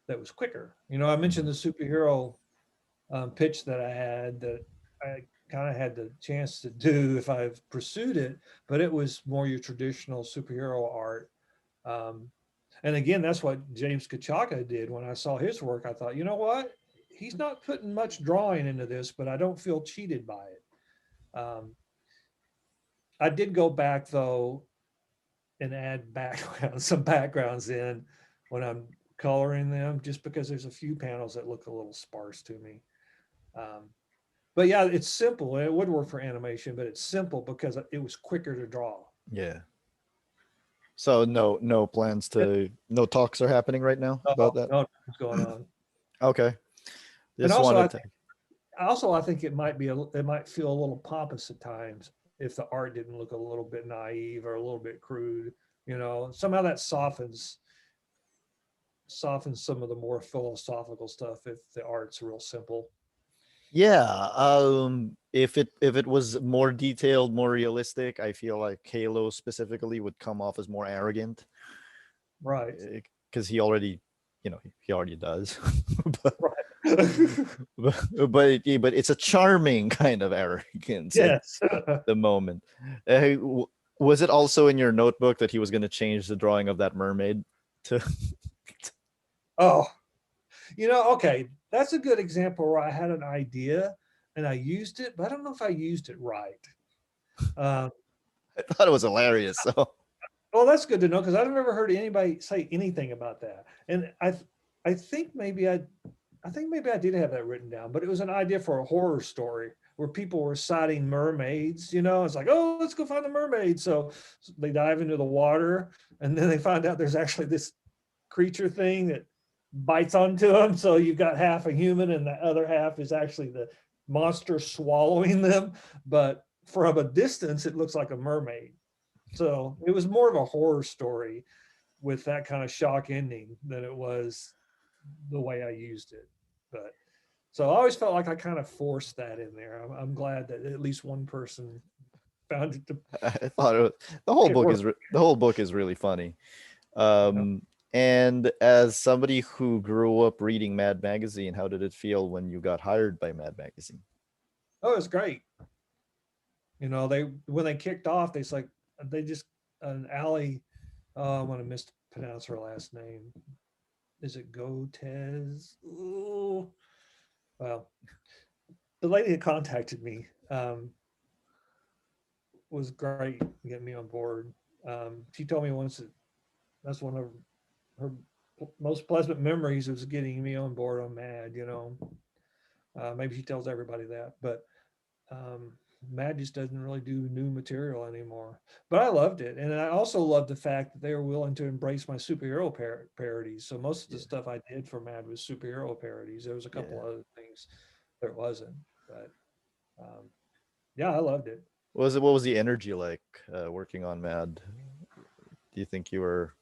that was quicker. I mentioned the superhero pitch that I had that I kind of had the chance to do if I pursued it, but it was more your traditional superhero art. Um, and again, that's what James Kachaka did. When I saw his work, I thought, you know what? He's not putting much drawing into this, but I don't feel cheated by it. I did go back though and add some backgrounds in when I'm coloring them, just because there's a few panels that look a little sparse to me. Um, but yeah, it's simple. It would work for animation, but it's simple because it was quicker to draw. Yeah. So no plans to no talks are happening right now Oh, about that. no, what's going on? Okay. And Just wanted to. I think it might feel a little pompous at times if the art didn't look a little bit naive or a little bit crude. Somehow that softens some of the more philosophical stuff if the art's real simple. Yeah, if it was more detailed, more realistic, I feel like Halo specifically would come off as more arrogant Right. because he already, he already does. but, Right. but it's a charming kind of arrogance at Yes. the moment. Was it also in your notebook that he was going to change the drawing of that mermaid to? Oh, okay. That's a good example where I had an idea and I used it, but I don't know if I used it right. Um, I thought it was hilarious. So well, that's good to know because I've never heard anybody say anything about that. And I think maybe I did have that written down, but it was an idea for a horror story where people were sighting mermaids. It's like, oh, let's go find the mermaid. So they dive into the water, and then they find out there's actually this creature thing that bites onto them. So you've got half a human, and the other half is actually the monster swallowing them. But from a distance, it looks like a mermaid. So it was more of a horror story with that kind of shock ending than it was the way I used it. But so I always felt like I kind of forced that in there. I'm glad that at least one person found it to I thought it work. the whole book is really funny. And as somebody who grew up reading Mad Magazine, how did it feel when you got hired by Mad Magazine? Oh, it's great. They when they kicked off, they just an alley. Oh, I want to mispronounce her last name. Is it Gotez? Ooh. Well, the lady that contacted me was great getting me on board. She told me once that that's one of her most pleasant memories was getting me on board on Mad. Maybe she tells everybody that, but um, Mad just doesn't really do new material anymore. But I loved it, and I also loved the fact that they were willing to embrace my superhero parodies. So most of the Yeah, stuff I did for Mad was superhero parodies. There was a couple yeah. other things there wasn't, but um, yeah, I loved it. What was the energy like working on Mad? Do you think you were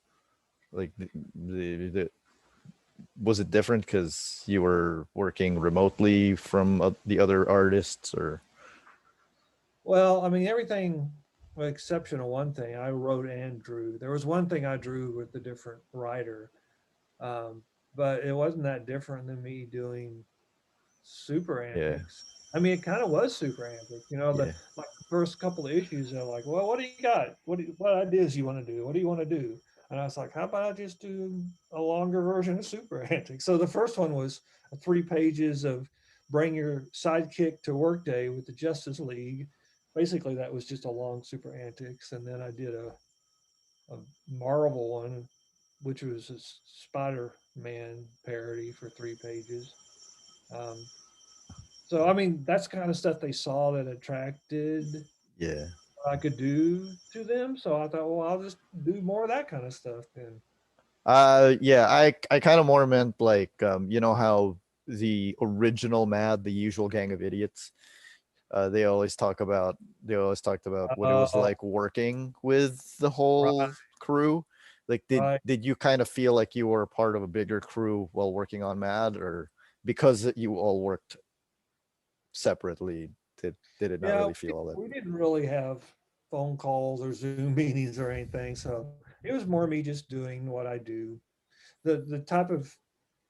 like the was it different because you were working remotely from the other artists, or? Well, I mean, everything, with exception of one thing, I wrote and drew. There was one thing I drew with a different writer, um, but it wasn't that different than me doing Super Yeah, Antics. I mean, it kind of was Super Antics. yeah. The first couple of issues, they're like, "Well, what do you got? What ideas you want to do? What do you want to do?" And I was like, "How about I just do a longer version of Super Antics?" So the first one was 3 pages of bring your sidekick to work day with the Justice League. Basically, that was just a long Super Antics, and then I did a Marvel one, which was a Spider Man parody for 3 pages. Um, so I mean, that's kind of stuff they saw that attracted Yeah. what I could do to them. So I thought, well, I'll just do more of that kind of stuff then. Yeah, I kind of more meant like you know how the original Mad, the usual gang of idiots, they always talked about what it was Oh, like working with the right, whole crew. Like right. did you kind of feel like you were a part of a bigger crew while working on Mad, or because you all worked separately, did it not Yeah, really feel all that? we didn't really have phone calls or Zoom meetings or anything. So it was more me just doing what I do. The type of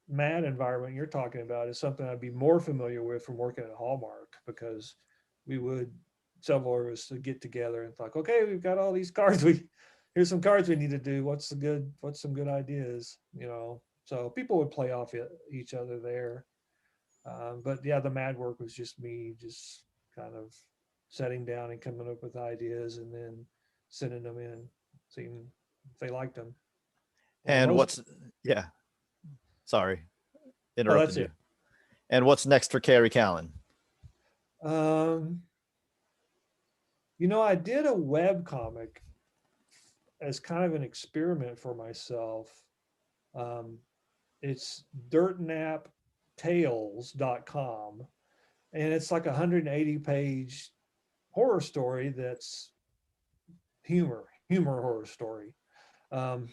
mad environment you're talking about is something I'd be more familiar with from working at Hallmark because we would several of us would get together and think, okay, we've got all these cards. Here's some cards we need to do. What's some good ideas? So people would play off each other there. But yeah, the mad work was just me, just kind of setting down and coming up with ideas and then sending them in, seeing if they liked them. And And most, what's yeah, sorry, oh, that's interrupted it. you. And what's next for Kerry Callen? Um, I did a web comic as kind of an experiment for myself. Um, it's dirtnaptales.com, and it's like a 180 page horror story that's humor horror story. Um,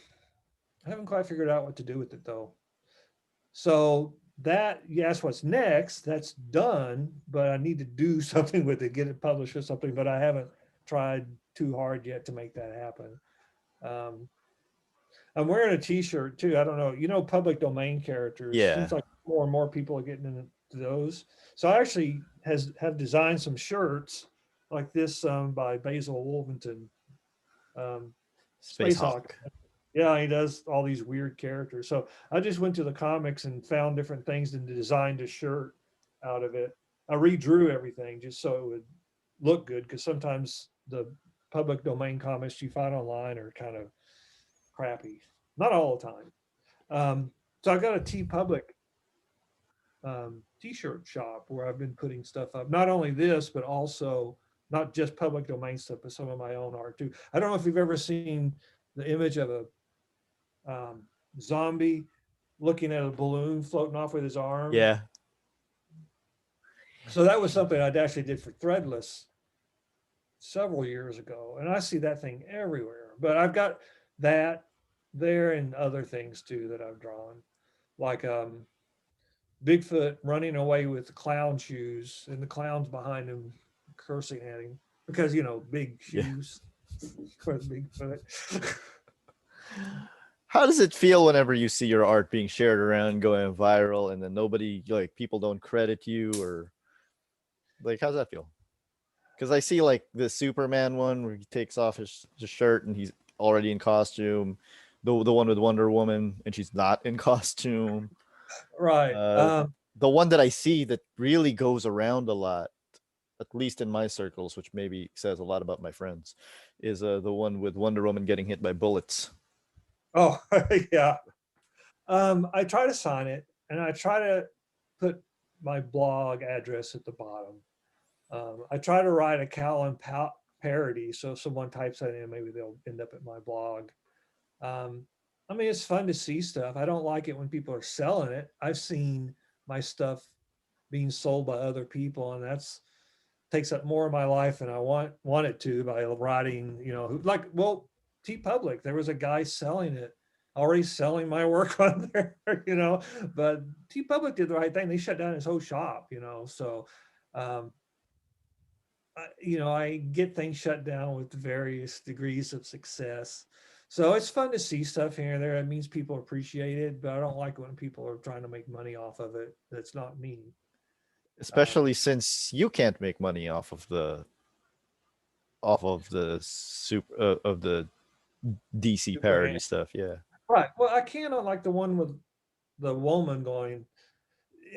I haven't quite figured out what to do with it though. So that, you asked what's next, that's done, but I need to do something with it, get it published or something, but I haven't tried too hard yet to make that happen. Um, I'm wearing a t-shirt too. I don't know, public domain characters, seems Yeah. like more and more people are getting into those. So I actually have designed some shirts like this by Basil Wolverton, um, Space Space Hawk. Hawk. Yeah, he does all these weird characters. So I just went to the comics and found different things and designed a shirt out of it. I redrew everything just so it would look good because sometimes the public domain comics you find online are kind of crappy. Not all the time. So I got a T Public t-shirt shop where I've been putting stuff up. Not only this, but also not just public domain stuff, but some of my own art too. I don't know if you've ever seen the image of a um, zombie looking at a balloon floating off with his arm. Yeah. So that was something I actually did for Threadless several years ago, and I see that thing everywhere. But I've got that there and other things too that I've drawn, like Bigfoot running away with the clown shoes, and the clown's behind him cursing at him because big Yeah. shoes for Bigfoot. How does it feel whenever you see your art being shared around, going viral, and then nobody, like, people don't credit you, or like, how's that feel? Because I see like the Superman one where he takes off his shirt and he's already in costume. The one with Wonder Woman and she's not in costume. Right. Uh, the one that I see that really goes around a lot, at least in my circles, which maybe says a lot about my friends, is the one with Wonder Woman getting hit by bullets. Oh, yeah. I try to sign it, and I try to put my blog address at the bottom. I try to write a Callen parody, so if someone types that in, maybe they'll end up at my blog. Um, I mean, it's fun to see stuff. I don't like it when people are selling it. I've seen my stuff being sold by other people, and that's takes up more of my life than I want it to by writing. Well, T Public, there was a guy selling it, already selling my work on there. But T Public did the right thing. They shut down his whole shop. So. Um, I get things shut down with various degrees of success. So it's fun to see stuff here and there. It means people appreciate it, but I don't like when people are trying to make money off of it. That's not me. Um, Especially since you can't make money off of the super of the DC Super parody Ant. stuff. Yeah. Right. Well, I cannot like the one with the woman going,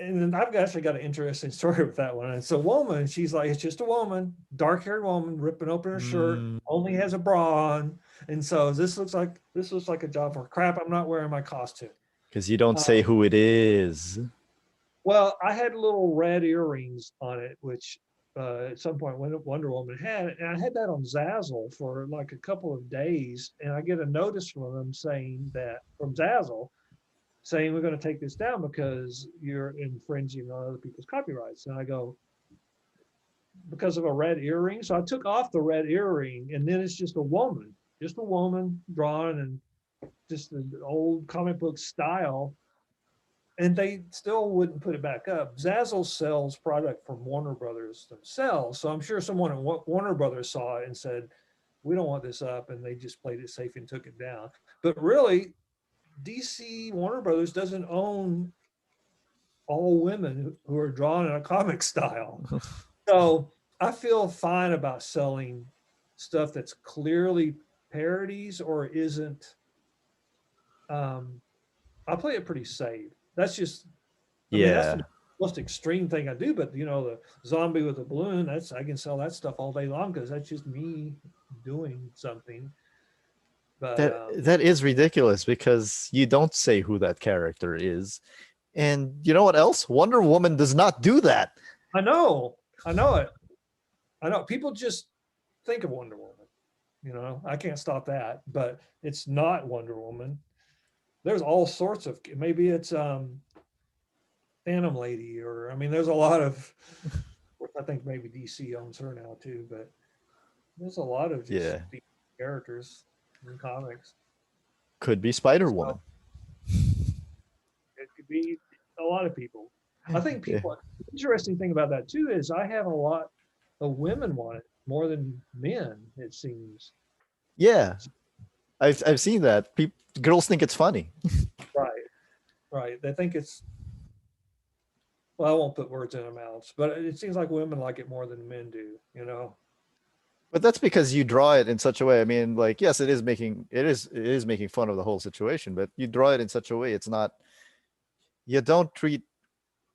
and I've actually got an interesting story with that one. It's a woman. She's like, it's just a woman, dark haired woman, ripping open her shirt, Mm. only has a bra on, and so this looks like a job for crap. I'm not wearing my costume. Because you don't say Um, who it is. well, I had little red earrings on it, which at some point Wonder Woman had it, and I had that on Zazzle for like a couple of days, and I get a notice from them saying that from Zazzle saying we're going to take this down because you're infringing on other people's copyrights. And I go, because of a red earring. So I took off the red earring, and then it's just a woman drawn and just the old comic book style. And they still wouldn't put it back up. Zazzle sells product from Warner Brothers themselves. So I'm sure someone at Warner Brothers saw it and said, we don't want this up. And they just played it safe and took it down. But really, DC Warner Brothers doesn't own all women who are drawn in a comic style. So I feel fine about selling stuff that's clearly parodies or isn't. I play it pretty safe. That's just, I mean, that's Yeah. the most extreme thing I do. But the zombie with a balloon, I can sell that stuff all day long because that's just me doing something. But That is ridiculous because you don't say who that character is. And you know what else? Wonder Woman does not do that. I know it. I know people just think of Wonder Woman. I can't stop that, but it's not Wonder Woman. There's all sorts of, maybe it's Phantom Lady, or I mean, there's a lot of. I think maybe DC owns her now too, but there's a lot of just Yeah. characters in comics. Could be Spider So Woman. it could be. a lot of people. I think Yeah. people. Interesting thing about that too is I have a lot of women want it more than men. It seems. Yeah, I've seen that. Girls think it's funny. Right. Right. They think it's. Well, I won't put words in their mouths, but it seems like women like it more than men do. You know. But that's because you draw it in such a way. I mean, like, yes, it is making fun of the whole situation, but you draw it in such a way it's not. You don't treat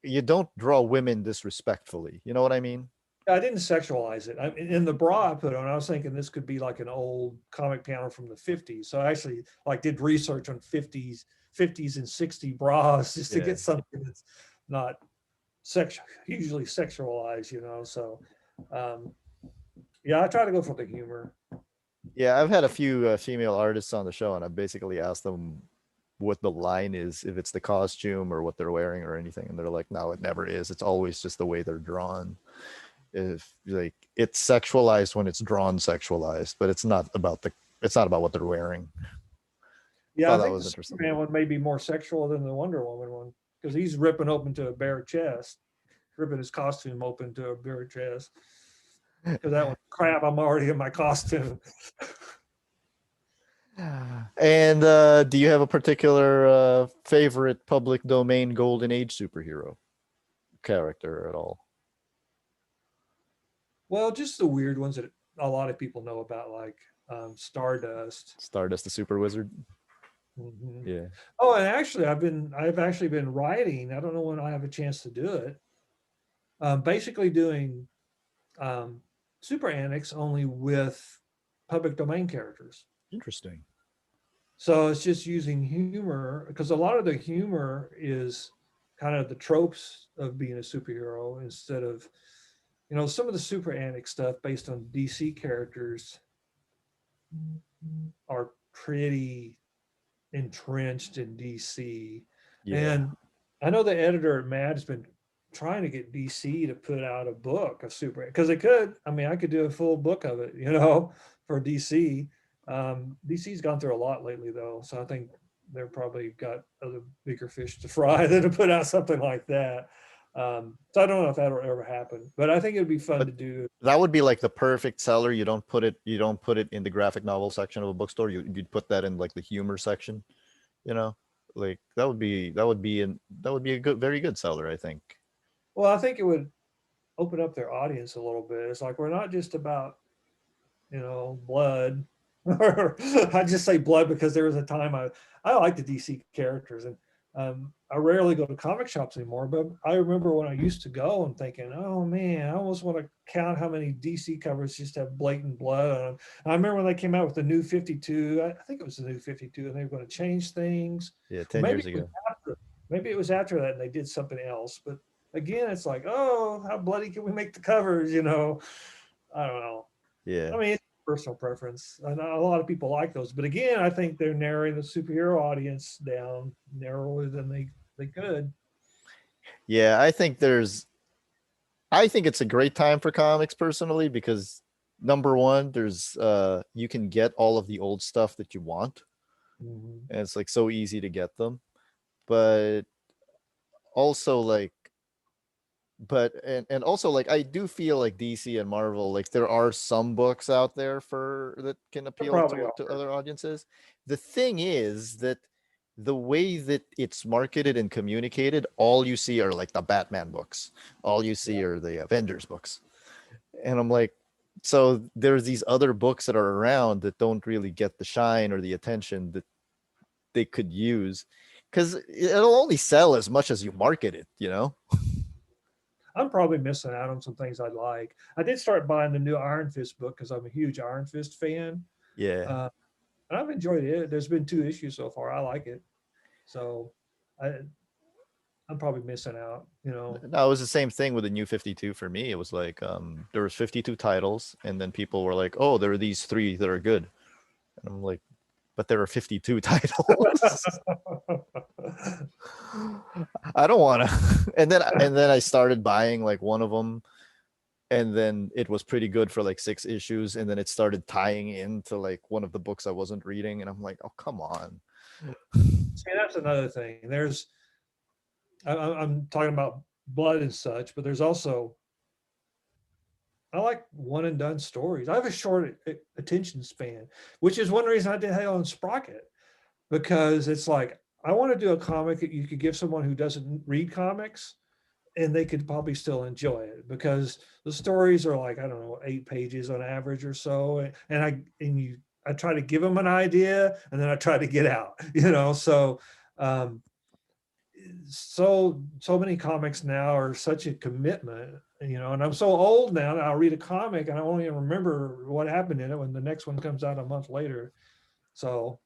you don't draw women disrespectfully. You know what I mean? I didn't sexualize it. In the bra I put on, I was thinking this could be like an old comic panel from the 50s. So I actually like did research on 50s and 60 bras just to Yeah. get something that's not hugely sexualized, you know. So um, yeah, I try to go for the humor. Yeah, I've had a few female artists on the show, and I basically asked them what the line is, if it's the costume or what they're wearing or anything, and they're like, "No, it never is. It's always just the way they're drawn. If like it's sexualized when it's drawn sexualized, but it's not about what they're wearing." Yeah, Thought I that think the was interesting. Superman one may be more sexual than the Wonder Woman one because he's ripping open to a bare chest, ripping his costume open to a bare chest. Because that one, crap, I'm already in my costume. And do you have a particular favorite public domain golden age superhero character at all? Well, just the weird ones that a lot of people know about, like Stardust. Stardust the Super Wizard? Mhm. Yeah. Oh, and actually, I've actually been writing. I don't know when I have a chance to do it. Basically, doing um, Super Antics only with public domain characters. Interesting. So it's just using humor because a lot of the humor is kind of the tropes of being a superhero instead of, you know, some of the Super Antics stuff based on DC characters are pretty entrenched in DC. Yeah. And I know the editor at Mad's been trying to get DC to put out a book of Super because they could. I mean, I could do a full book of it, you know, for DC. DC's gone through a lot lately, though, so I think they're probably got other bigger fish to fry than to put out something like that. So I don't know if that'll ever happen, but I think it'd be fun But to do. that would be like the perfect seller. You don't put it in the graphic novel section of a bookstore. You'd put that in like the humor section, you know? Like that would be a good very good seller, I think. Well, I think it would open up their audience a little bit. It's like we're not just about, you know, blood. I just say blood because there was a time I like the DC characters, and I rarely go to comic shops anymore. But I remember when I used to go and thinking, oh man, I almost want to count how many DC covers just have blatant blood on them. And I remember when they came out with the new 52. I think it was the new 52, and they were going to change things. Yeah, Or 10 years ago. maybe it was after that, and they did something else. But again, it's like, oh, how bloody can we make the covers? You know, I don't know. Yeah. I mean, it's personal preference. I know a lot of people like those, but again, I think they're narrowing the superhero audience down narrower than they could. Yeah, I think it's a great time for comics personally because number one, there's you can get all of the old stuff that you want, Mhm. and it's like so easy to get them. But also like and also like I do feel like DC and Marvel, like there are some books out there for that can There appeal probably to are. other audiences. The thing is that the way that it's marketed and communicated, all you see are like the Batman books, all you see Yeah. are the Avengers books, and I'm like, so there's these other books that are around that don't really get the shine or the attention that they could use because it'll only sell as much as you market it, you know? I'm probably missing out on some things I'd like. I did start buying the new Iron Fist book because I'm a huge Iron Fist fan. Yeah. Uh, and I've enjoyed it. There's been 2 issues so far. I like it. So I, I'm probably missing out, you know. No, it was the same thing with the new 52 for me. It was like there was 52 titles, and then people were like, "Oh, there are these three that are good," and I'm like, "But there are 52 titles. I don't want to." And then I started buying like one of them, and then it was pretty good for like 6 issues, and then it started tying into like one of the books I wasn't reading, and I'm like, "Oh, come on." See, that's another thing. There's I'm talking about blood and such, but there's also, I like one and done stories. I have a short attention span, which is one reason I did Halo and Sprocket, because it's like, I want to do a comic that you could give someone who doesn't read comics and they could probably still enjoy it, because the stories are like, I don't know, 8 pages on average or so. I try to give them an idea and then I try to get out, so, um, so many comics now are such a commitment, and I'm so old now that I'll read a comic and I won't even remember what happened in it when the next one comes out a month later. So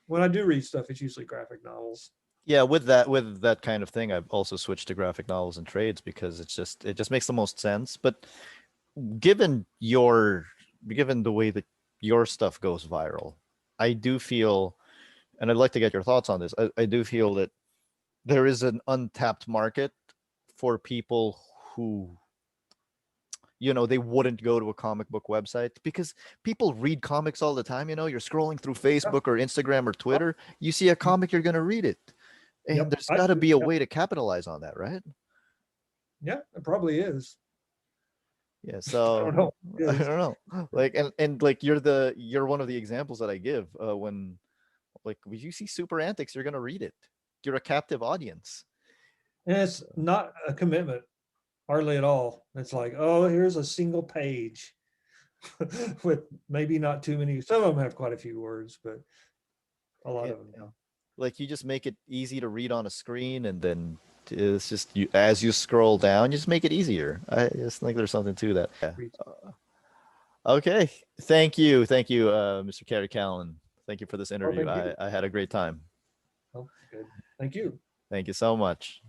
when I do read stuff, it's usually graphic novels. Yeah, with that kind of thing, I've also switched to graphic novels and trades because it just makes the most sense. But given your given the way that your stuff goes viral, I do feel, and I'd like to get your thoughts on this. I do feel that there is an untapped market for people who, they wouldn't go to a comic book website because people read comics all the time. You're scrolling through Yeah. Facebook or Instagram or Twitter, you see a comic, you're going to read it. And Yep. there's got to be a way to capitalize on that, right? Yeah, it probably is. Yeah. I So don't know. I It is. don't know. Like, and like you're one of the examples that I give when you see Super Antics, you're gonna read it. You're a captive audience. And it's So, not a commitment hardly at all. It's like, oh, here's a single page with maybe not too many. Some of them have quite a few words, but a lot yeah, of them don't. like you just make it easy to read on a screen, and then it's just you as you scroll down, you just make it easier. I just think there's something to that. Yeah. Okay. Thank you, Mr. Kerry Callen. Thank you for this Oh, interview. thank you. I had a great time. Oh, good. Thank you. Thank you so much.